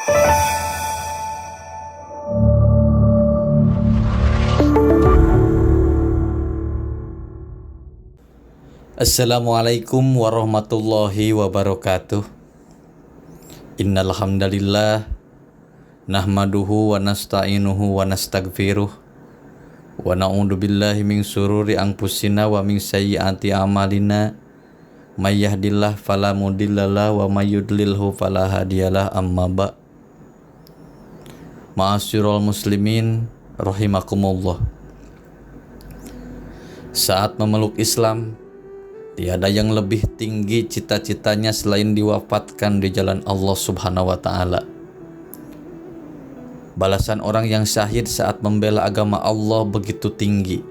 Assalamualaikum warahmatullahi wabarakatuh. Innal hamdalillah nahmaduhu wa nasta'inuhu wa nastaghfiruh wa na'udzu billahi min syururi anfusina wa min sayyiati a'malina may yahdihillahu fala mudhillalah wa may yudlilhu fala hadiyalah amma ba'. Ma'asyiral muslimin rahimakumullah. Saat memeluk Islam, tiada yang lebih tinggi cita-citanya selain diwafatkan di jalan Allah Subhanahu wa Ta'ala. Balasan orang yang syahid saat membela agama Allah begitu tinggi,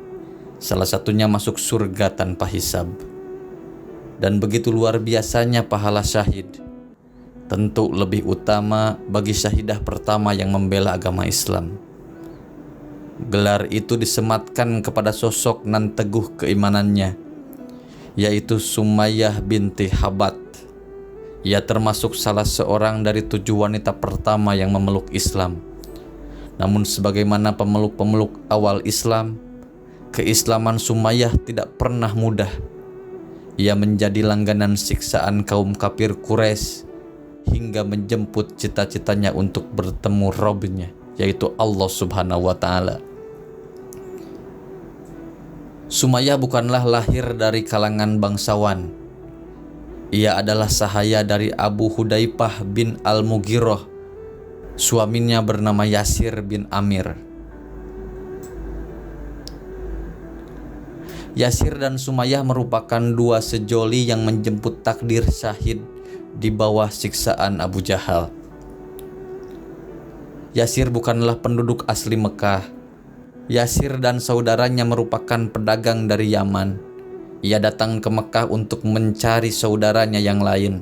salah satunya masuk surga tanpa hisab. Dan begitu luar biasanya pahala syahid, tentu lebih utama bagi syahidah pertama yang membela agama Islam. Gelar itu disematkan kepada sosok nan teguh keimanannya, yaitu Sumayyah binti Habat. Ia termasuk salah seorang dari 7 wanita pertama yang memeluk Islam. Namun sebagaimana pemeluk-pemeluk awal Islam, keislaman Sumayyah tidak pernah mudah. Ia menjadi langganan siksaan kaum kafir Quraisy hingga menjemput cita-citanya untuk bertemu Rabb-Nya, yaitu Allah Subhanahu wa Ta'ala. Sumayyah bukanlah lahir dari kalangan bangsawan. Ia adalah sahaya dari Abu Hudzaifah bin Al-Mughirah. Suaminya bernama Yasir bin Amir. Yasir dan Sumayyah merupakan 2 sejoli yang menjemput takdir syahid di bawah siksaan Abu Jahal. Yasir bukanlah penduduk asli Mekah. Yasir dan saudaranya merupakan pedagang dari Yaman. Ia datang ke Mekah untuk mencari saudaranya yang lain.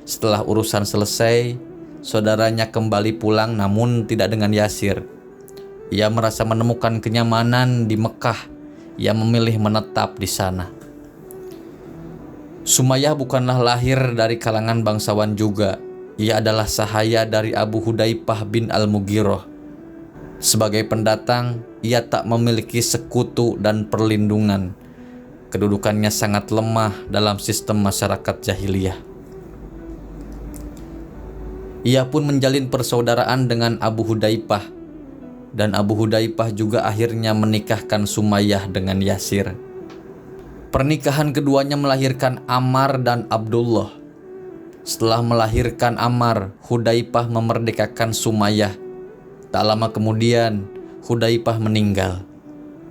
Setelah urusan selesai, saudaranya kembali pulang namun tidak dengan Yasir. Ia merasa menemukan kenyamanan di Mekah. Ia memilih menetap di sana. Sumayyah bukanlah lahir dari kalangan bangsawan juga. Ia adalah sahaya dari Abu Hudzaifah bin Al-Mughirah. Sebagai pendatang, ia tak memiliki sekutu dan perlindungan. Kedudukannya sangat lemah dalam sistem masyarakat jahiliyah. Ia pun menjalin persaudaraan dengan Abu Hudzaifah, dan Abu Hudzaifah juga akhirnya menikahkan Sumayyah dengan Yasir. Pernikahan keduanya melahirkan Ammar dan Abdullah. Setelah melahirkan Ammar, Hudzaifah memerdekakan Sumayyah. Tak lama kemudian, Hudzaifah meninggal.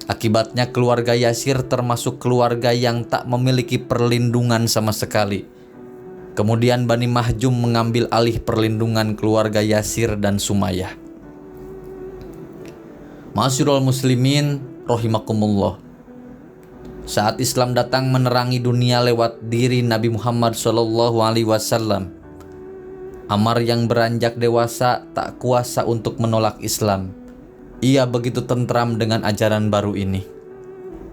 Akibatnya keluarga Yasir termasuk keluarga yang tak memiliki perlindungan sama sekali. Kemudian Bani Mahjum mengambil alih perlindungan keluarga Yasir dan Sumayyah. Ma'asyiral muslimin rahimakumullah. Saat Islam datang menerangi dunia lewat diri Nabi Muhammad SAW, Ammar yang beranjak dewasa tak kuasa untuk menolak Islam. Ia begitu tentram dengan ajaran baru ini.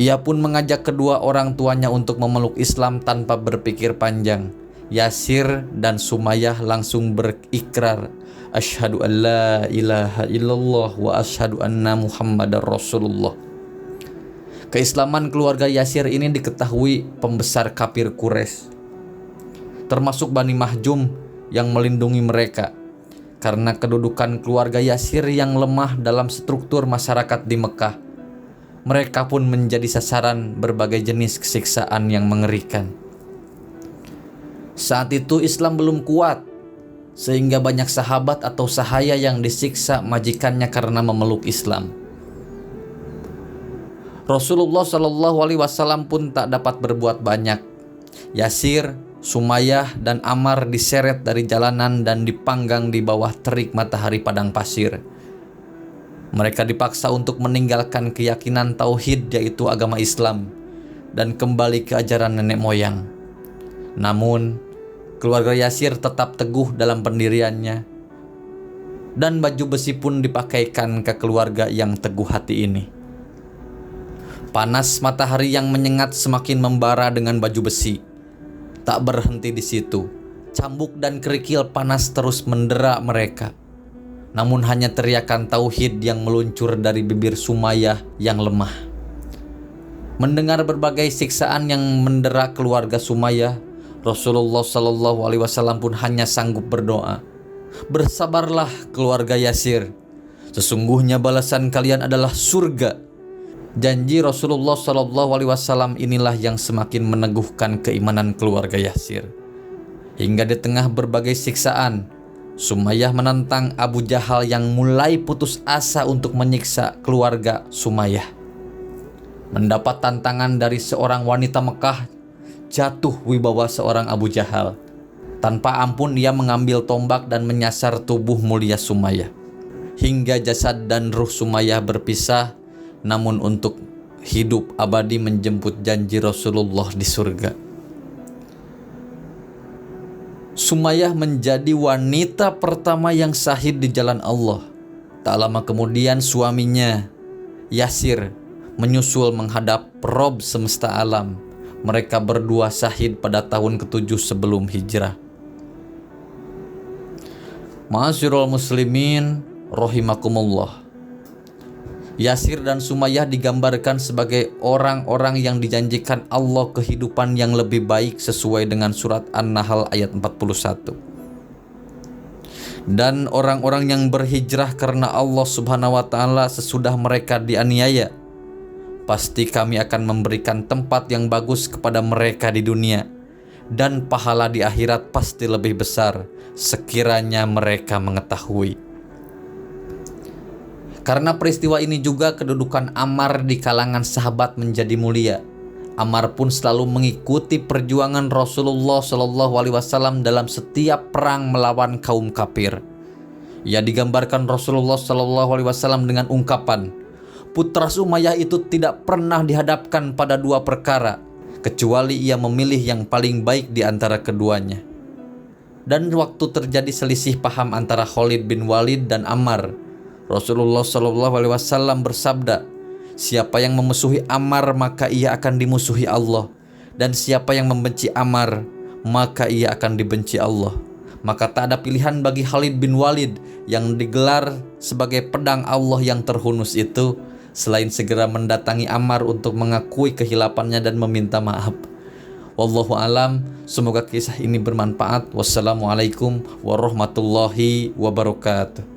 Ia pun mengajak kedua orang tuanya untuk memeluk Islam tanpa berpikir panjang. Yasir dan Sumayyah langsung berikrar, "Asyhadu an la ilaha illallah wa asyhadu anna Muhammadar Rasulullah." Keislaman keluarga Yasir ini diketahui pembesar kafir Quraisy, termasuk Bani Mahjum yang melindungi mereka. Karena kedudukan keluarga Yasir yang lemah dalam struktur masyarakat di Mekah, mereka pun menjadi sasaran berbagai jenis kesiksaan yang mengerikan. Saat itu Islam belum kuat, sehingga banyak sahabat atau sahaya yang disiksa majikannya karena memeluk Islam. Rasulullah SAW pun tak dapat berbuat banyak. Yasir, Sumayyah dan Ammar diseret dari jalanan dan dipanggang di bawah terik matahari padang pasir. Mereka dipaksa untuk meninggalkan keyakinan tauhid, yaitu agama Islam, dan kembali ke ajaran nenek moyang. Namun, keluarga Yasir tetap teguh dalam pendiriannya, dan baju besi pun dipakaikan ke keluarga yang teguh hati ini. Panas matahari yang menyengat semakin membara dengan baju besi. Tak berhenti di situ, cambuk dan kerikil panas terus mendera mereka. namun hanya teriakan tauhid yang meluncur dari bibir Sumayyah yang lemah. Mendengar berbagai siksaan yang mendera keluarga Sumayyah, Rasulullah Shallallahu Alaihi Wasallam pun hanya sanggup berdoa, "Bersabarlah keluarga Yasir, sesungguhnya balasan kalian adalah surga." Janji Rasulullah Shallallahu Alaihi Wasallam inilah yang semakin meneguhkan keimanan keluarga Yasir. Hingga di tengah berbagai siksaan, Sumayyah menantang Abu Jahal yang mulai putus asa untuk menyiksa keluarga Sumayyah. Mendapat tantangan dari seorang wanita Mekah, jatuh wibawa seorang Abu Jahal. Tanpa ampun ia mengambil tombak dan menyasar tubuh mulia Sumayyah. Hingga jasad dan ruh Sumayyah berpisah, namun untuk hidup abadi menjemput janji Rasulullah di surga. Sumayyah menjadi wanita pertama yang syahid di jalan Allah. Tak lama kemudian suaminya, Yasir, menyusul menghadap Rob semesta alam. Mereka berdua syahid pada tahun ke-7 sebelum hijrah. Ma'asyiral muslimin rahimakumullah. Yasir dan Sumayyah digambarkan sebagai orang-orang yang dijanjikan Allah kehidupan yang lebih baik sesuai dengan surat An-Nahl ayat 41. Dan orang-orang yang berhijrah karena Allah Subhanahu wa taala sesudah mereka dianiaya, pasti kami akan memberikan tempat yang bagus kepada mereka di dunia, dan pahala di akhirat pasti lebih besar sekiranya mereka mengetahui. Karena peristiwa ini juga kedudukan Ammar di kalangan sahabat menjadi mulia. Ammar pun selalu mengikuti perjuangan Rasulullah Shallallahu Alaihi Wasallam dalam setiap perang melawan kaum kafir. Ia digambarkan Rasulullah Shallallahu Alaihi Wasallam dengan ungkapan, "Putra Sumayyah itu tidak pernah dihadapkan pada dua perkara, kecuali ia memilih yang paling baik di antara keduanya." Dan waktu terjadi selisih paham antara Khalid bin Walid dan Ammar, Rasulullah Shallallahu Alaihi Wasallam bersabda, "Siapa yang memusuhi Ammar maka ia akan dimusuhi Allah, dan siapa yang membenci Ammar maka ia akan dibenci Allah." Maka tak ada pilihan bagi Khalid bin Walid yang digelar sebagai pedang Allah yang terhunus itu selain segera mendatangi Ammar untuk mengakui kehilapannya dan meminta maaf. Wallahu alam, semoga kisah ini bermanfaat. Wassalamualaikum warahmatullahi wabarakatuh.